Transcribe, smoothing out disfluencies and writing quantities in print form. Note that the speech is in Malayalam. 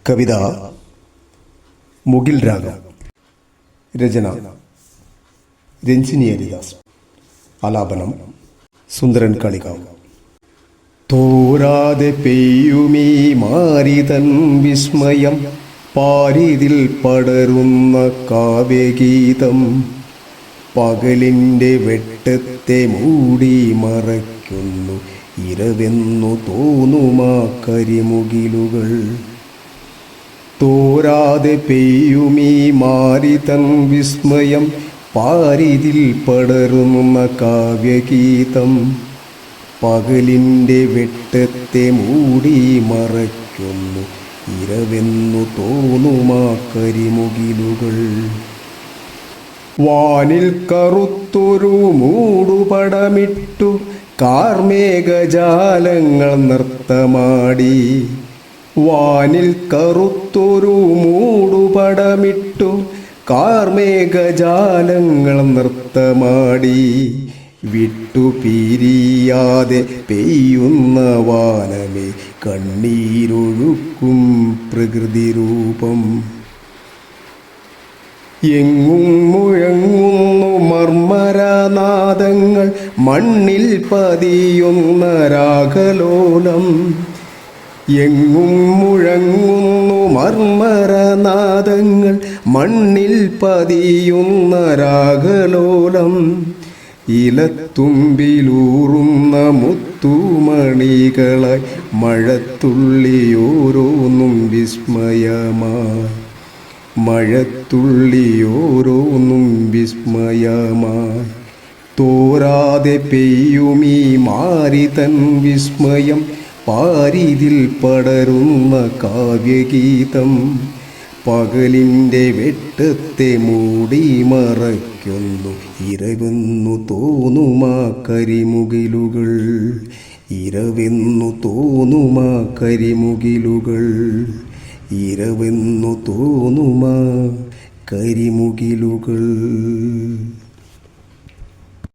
കവിത മുകിൽ രാഗം. രചന രഞ്ജിനി ഹരിദാസ്. ആലാപനം സുന്ദരൻ കാളികാവ്. തോരാതെ പെയ്യുമീ മാരിതൻ വിസ്മയം, പാരിതിൽ പടരുന്ന കാവ്യഗീതം, പകലിൻ്റെ വെട്ടത്തെ മൂടി മറയ്ക്കുന്നു ഇരവെന്നു തോന്നുമാ കരിമുകിലുകൾ. തോരാതെ പെയ്യുമീ മാരിതൻ വിസ്മയം, പാരിതിൽ പടരുന്ന കാവ്യഗീതം, പകലിൻ്റെ വെട്ടത്തെ മൂടി മറയ്ക്കുന്നു ഇരവെന്നു തോന്നുമാ കരിമുകിലുകൾ. വാനിൽ കറുത്തൊരു മൂടുപടമിട്ടു കാർമേഘജാലങ്ങൾ നൃത്തമാടി. വാനിൽ കറുത്തൊരു മൂടുപടമിട്ടു കാർമേഘജാലങ്ങൾ നൃത്തമാടി. വിട്ടുപിരിയാതെ പെയ്യുന്ന വാനമേ കണ്ണീരൊഴുക്കും പ്രകൃതിരൂപം. എങ്ങും മുഴങ്ങുന്നു മർമ്മരനാദങ്ങൾ, മണ്ണിൽ പതിയുന്ന രാഗലോലം. എങ്ങും മുഴങ്ങുന്നു മർമ്മരനാദങ്ങൾ, മണ്ണിൽ പതിയുന്ന രാഗലോലം. ഇലത്തുമ്പിലൂറുന്ന മുത്തുമണികളായി മഴത്തുള്ളിയോരോന്നും വിസ്മയമായി. മഴത്തുള്ളിയോരോന്നും വിസ്മയമായി. തോരാതെ പെയ്യുമീ മാരിതൻ വിസ്മയം, പാരിതിൽ പടരുന്ന കാവ്യഗീതം, പകലിൻ്റെ വെട്ടത്തെ മൂടി മറയ്ക്കുന്നു ഇരവെന്നു തോന്നുമാ കരിമുകിലുകൾ. ഇരവെന്നു തോന്നുമാ കരിമുകിലുകൾ. ഇരവെന്നു തോന്നുമാ കരിമുകിലുകൾ.